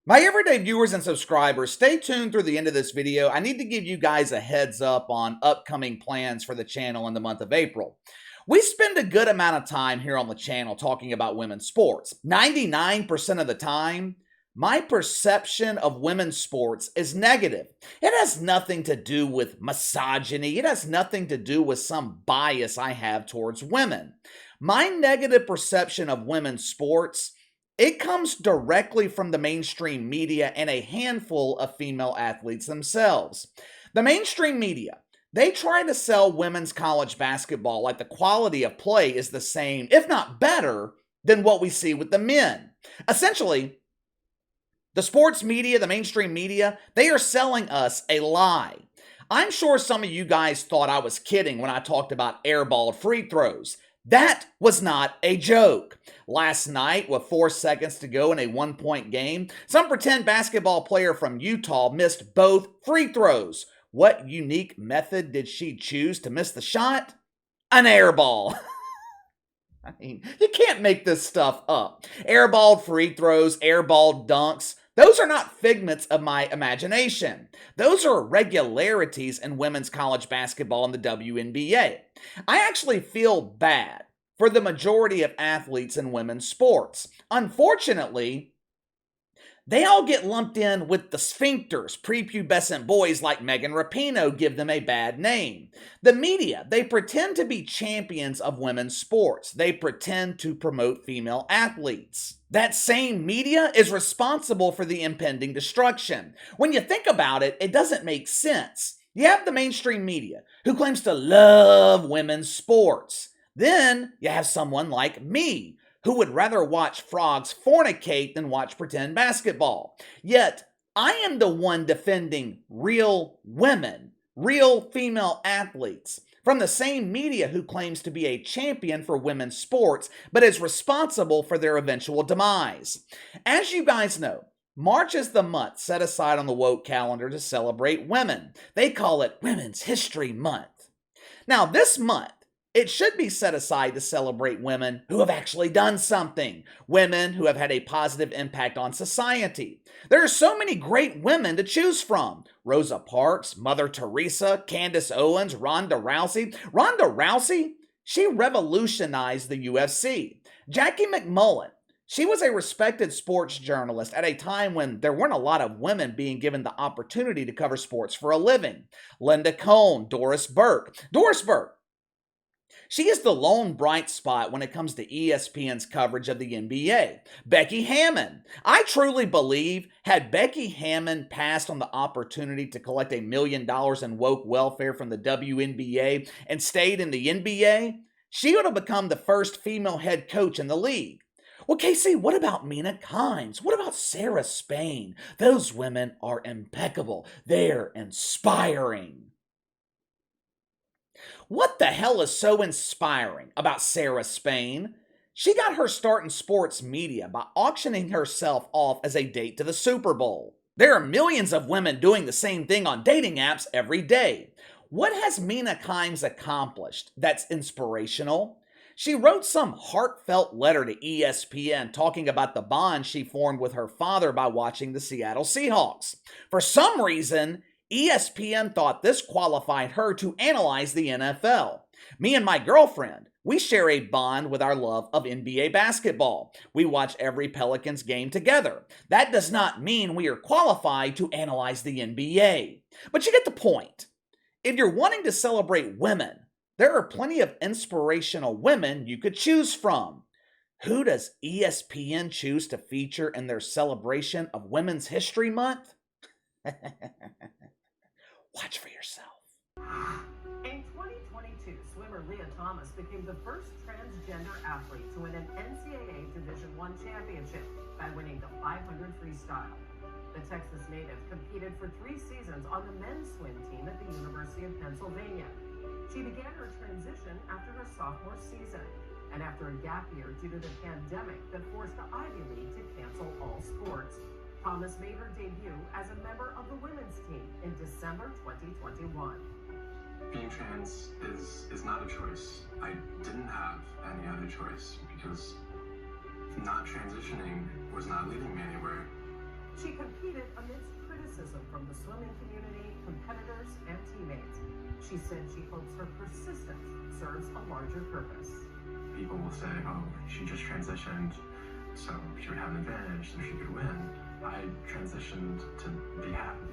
My everyday viewers and subscribers, stay tuned through the end of this video. I need to give you guys a heads up on upcoming plans for the channel in the month of April. We spend a good amount of time here on the channel talking about women's sports. 99% of the time, my perception of women's sports is negative. It has nothing to do with misogyny. It has nothing to do with some bias I have towards women. My negative perception of women's sports, it comes directly from the mainstream media and a handful of female athletes themselves. The mainstream media, they try to sell women's college basketball like the quality of play is the same, if not better, than what we see with the men. Essentially, the sports media, the mainstream media, they are selling us a lie. I'm sure some of you guys thought I was kidding when I talked about airball free throws. That was not a joke. Last night, with 4 seconds to go in a 1-point game, some pretend basketball player from Utah missed both free throws. What unique method did she choose to miss the shot? An airball. I mean, you can't make this stuff up. Airballed free throws, airballed dunks, those are not figments of my imagination. Those are regularities in women's college basketball in the WNBA. I actually feel bad for the majority of athletes in women's sports. Unfortunately, they all get lumped in with the sphincters. Prepubescent boys like Megan Rapinoe give them a bad name. The media, they pretend to be champions of women's sports. They pretend to promote female athletes. That same media is responsible for the impending destruction. When you think about it, it doesn't make sense. You have the mainstream media who claims to love women's sports. Then you have someone like me who would rather watch frogs fornicate than watch pretend basketball. Yet, I am the one defending real women, real female athletes, from the same media who claims to be a champion for women's sports, but is responsible for their eventual demise. As you guys know, March is the month set aside on the woke calendar to celebrate women. They call it Women's History Month. Now, this month, it should be set aside to celebrate women who have actually done something, women who have had a positive impact on society. There are so many great women to choose from. Rosa Parks, Mother Teresa, Candace Owens, Ronda Rousey. Ronda Rousey, she revolutionized the UFC. Jackie McMullen, she was a respected sports journalist at a time when there weren't a lot of women being given the opportunity to cover sports for a living. Linda Cohn, Doris Burke. Doris Burke, she is the lone bright spot when it comes to ESPN's coverage of the NBA. Becky Hammon. I truly believe had Becky Hammon passed on the opportunity to collect $1 million in woke welfare from the WNBA and stayed in the NBA, she would have become the first female head coach in the league. Well, Casey, what about Mina Kimes? What about Sarah Spain? Those women are impeccable. They're inspiring. What the hell is so inspiring about Sarah Spain? She got her start in sports media by auctioning herself off as a date to the Super Bowl. There are millions of women doing the same thing on dating apps every day. What has Mina Kimes accomplished that's inspirational? She wrote some heartfelt letter to ESPN talking about the bond she formed with her father by watching the Seattle Seahawks. For some reason, ESPN thought this qualified her to analyze the NFL. Me and my girlfriend, we share a bond with our love of NBA basketball. We watch every Pelicans game together. That does not mean we are qualified to analyze the NBA. But you get the point. If you're wanting to celebrate women, there are plenty of inspirational women you could choose from. Who does ESPN choose to feature in their celebration of Women's History Month? Watch for yourself. In 2022, swimmer Lia Thomas became the first transgender athlete to win an NCAA Division I championship by winning the 500 freestyle. The Texas native competed for 3 seasons on the men's swim team at the University of Pennsylvania. She began her transition after her sophomore season and after a gap year due to the pandemic that forced the Ivy League to cancel all sports. Thomas made her debut as a member of the women's team in December 2021. Being trans is not a choice. I didn't have any other choice because not transitioning was not leading me anywhere. She competed amidst criticism from the swimming community, competitors, and teammates. She said she hopes her persistence serves a larger purpose. People will say, oh, she just transitioned, so she would have an advantage, so she could win. I transitioned to be happy.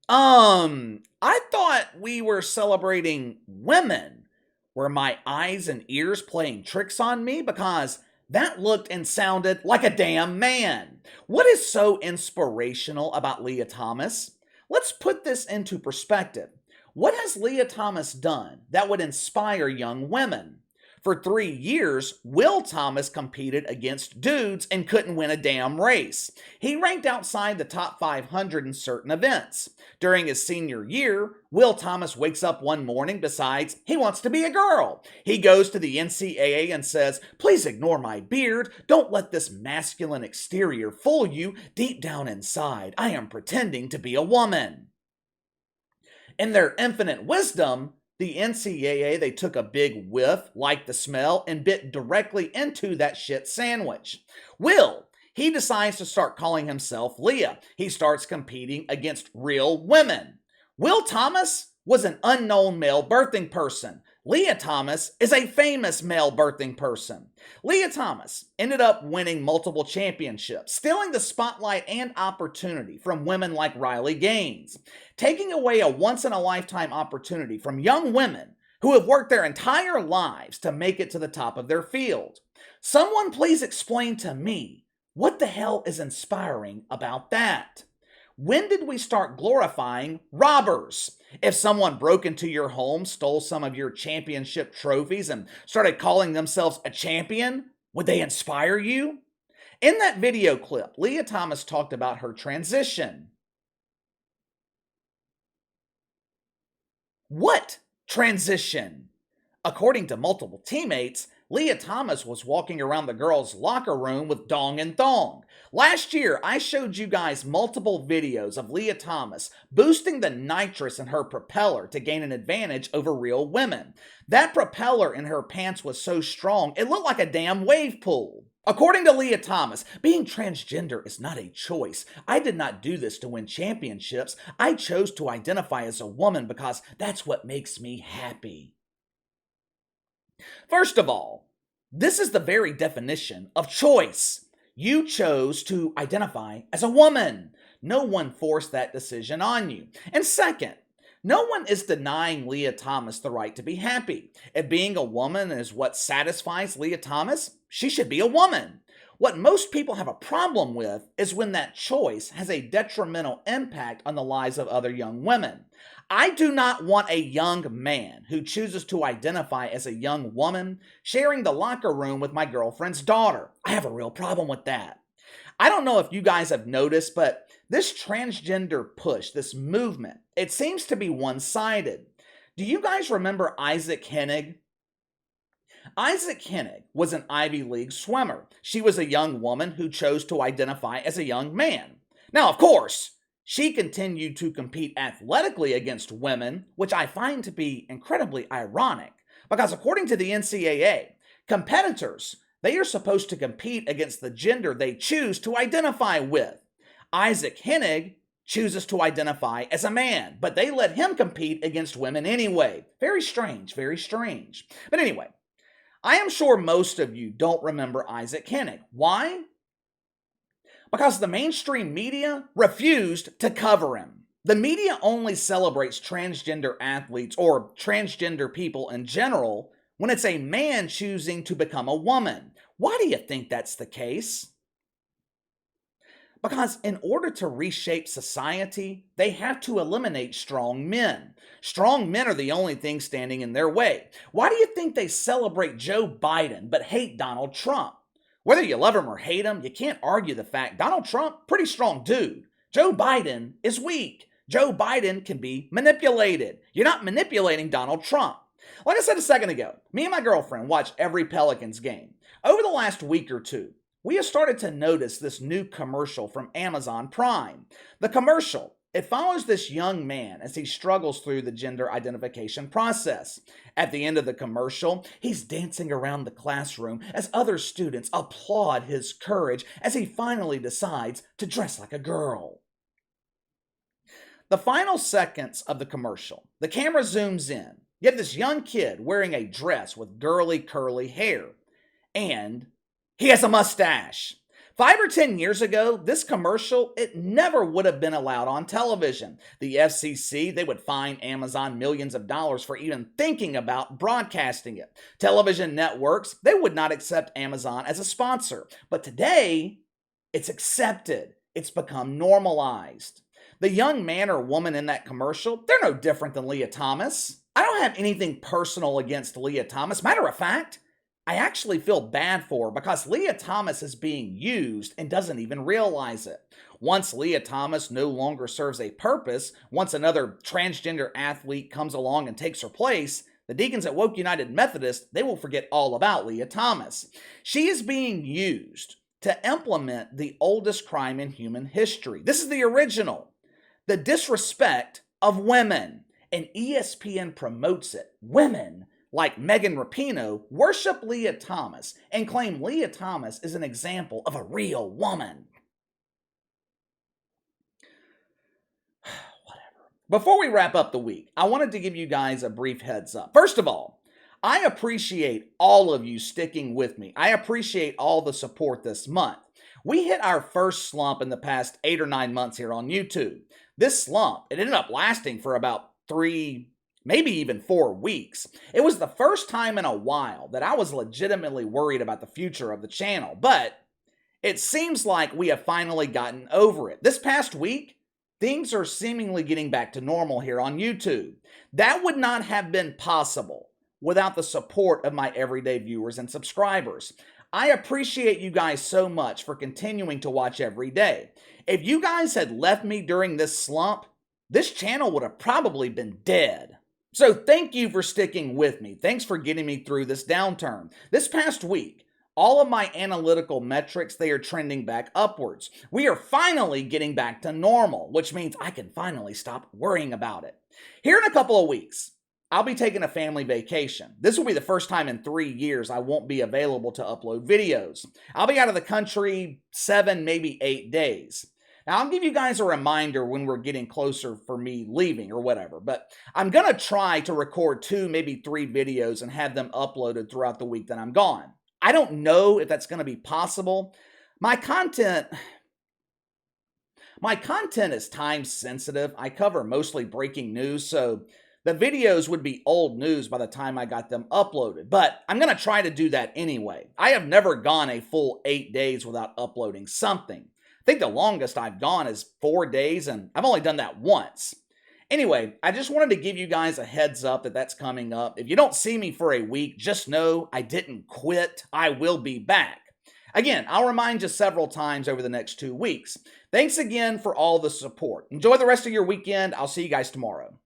I thought we were celebrating women. Were my eyes and ears playing tricks on me? Because that looked and sounded like a damn man. What is so inspirational about Lia Thomas? Let's put this into perspective. What has Lia Thomas done that would inspire young women? For 3 years, Will Thomas competed against dudes and couldn't win a damn race. He ranked outside the top 500 in certain events. During his senior year, Will Thomas wakes up one morning, decides he wants to be a girl. He goes to the NCAA and says, "Please ignore my beard. Don't let this masculine exterior fool you. Deep down inside, I am pretending to be a woman." In their infinite wisdom, the NCAA, they took a big whiff, liked the smell, and bit directly into that shit sandwich. Will, he decides to start calling himself Lia. He starts competing against real women. Will Thomas was an unknown male birthing person. Lia Thomas is a famous male birthing person. Lia Thomas ended up winning multiple championships, stealing the spotlight and opportunity from women like Riley Gaines, taking away a once-in-a-lifetime opportunity from young women who have worked their entire lives to make it to the top of their field. Someone please explain to me, what the hell is inspiring about that? When did we start glorifying robbers? If someone broke into your home, stole some of your championship trophies, and started calling themselves a champion, would they inspire you? In that video clip, Lia Thomas talked about her transition. What transition? According to multiple teammates, Lia Thomas was walking around the girls' locker room with dong and thong. Last year, I showed you guys multiple videos of Lia Thomas boosting the nitrous in her propeller to gain an advantage over real women. That propeller in her pants was so strong, it looked like a damn wave pool. According to Lia Thomas, being transgender is not a choice. I did not do this to win championships. I chose to identify as a woman because that's what makes me happy. First of all, this is the very definition of choice. You chose to identify as a woman. No one forced that decision on you. And second, no one is denying Lia Thomas the right to be happy. If being a woman is what satisfies Lia Thomas, she should be a woman. What most people have a problem with is when that choice has a detrimental impact on the lives of other young women. I do not want a young man who chooses to identify as a young woman sharing the locker room with my girlfriend's daughter. I have a real problem with that. I don't know if you guys have noticed, but this transgender push, this movement, it seems to be one-sided. Do you guys remember Iszac Henig? Iszac Henig was an Ivy League swimmer. She was a young woman who chose to identify as a young man. Now, of course, she continued to compete athletically against women, which I find to be incredibly ironic, because according to the NCAA, competitors, they are supposed to compete against the gender they choose to identify with. Iszac Henig chooses to identify as a man, but they let him compete against women anyway. Very strange, very strange. But anyway, I am sure most of you don't remember Iszac Henig. Why? Because the mainstream media refused to cover him. The media only celebrates transgender athletes or transgender people in general when it's a man choosing to become a woman. Why do you think that's the case? Because in order to reshape society, they have to eliminate strong men. Strong men are the only thing standing in their way. Why do you think they celebrate Joe Biden but hate Donald Trump? Whether you love him or hate him, you can't argue the fact Donald Trump, pretty strong dude. Joe Biden is weak. Joe Biden can be manipulated. You're not manipulating Donald Trump. Like I said a second ago, me and my girlfriend watch every Pelicans game. Over the last week or two, we have started to notice this new commercial from Amazon Prime. The commercial, it follows this young man as he struggles through the gender identification process. At the end of the commercial, he's dancing around the classroom as other students applaud his courage as he finally decides to dress like a girl. The final seconds of the commercial, the camera zooms in. You have this young kid wearing a dress with girly curly hair. And he has a mustache. 5 or 10 years ago, this commercial, it never would have been allowed on television. The FCC, they would fine Amazon millions of dollars for even thinking about broadcasting it. Television networks, they would not accept Amazon as a sponsor. But today, it's accepted. It's become normalized. The young man or woman in that commercial, they're no different than Lia Thomas. I don't have anything personal against Lia Thomas. Matter of fact, I actually feel bad for her because Lia Thomas is being used and doesn't even realize it. Once Lia Thomas no longer serves a purpose, once another transgender athlete comes along and takes her place, the deacons at Woke United Methodist, they will forget all about Lia Thomas. She is being used to implement the oldest crime in human history. This is the original. The disrespect of women. And ESPN promotes it. Women like Megan Rapinoe worship Lia Thomas and claim Lia Thomas is an example of a real woman. Whatever. Before we wrap up the week, I wanted to give you guys a brief heads up. First of all, I appreciate all of you sticking with me. I appreciate all the support this month. We hit our first slump in the past 8 or 9 months here on YouTube. This slump, it ended up lasting for about 3, maybe even 4 weeks. It was the first time in a while that I was legitimately worried about the future of the channel, but it seems like we have finally gotten over it. This past week, things are seemingly getting back to normal here on YouTube. That would not have been possible without the support of my everyday viewers and subscribers. I appreciate you guys so much for continuing to watch every day. If you guys had left me during this slump, this channel would have probably been dead. So thank you for sticking with me. Thanks for getting me through this downturn. This past week, all of my analytical metrics, they are trending back upwards. We are finally getting back to normal, which means I can finally stop worrying about it. Here in a couple of weeks, I'll be taking a family vacation. This will be the first time in 3 years I won't be available to upload videos. I'll be out of the country 7, maybe 8 days. Now, I'll give you guys a reminder when we're getting closer for me leaving or whatever, but I'm going to try to record 2, maybe 3 videos and have them uploaded throughout the week that I'm gone. I don't know if that's going to be possible. My content is time sensitive. I cover mostly breaking news, so the videos would be old news by the time I got them uploaded, but I'm going to try to do that anyway. I have never gone a full 8 days without uploading something. I think the longest I've gone is 4 days, and I've only done that once. Anyway, I just wanted to give you guys a heads up that that's coming up. If you don't see me for a week, just know I didn't quit. I will be back. Again, I'll remind you several times over the next 2 weeks. Thanks again for all the support. Enjoy the rest of your weekend. I'll see you guys tomorrow.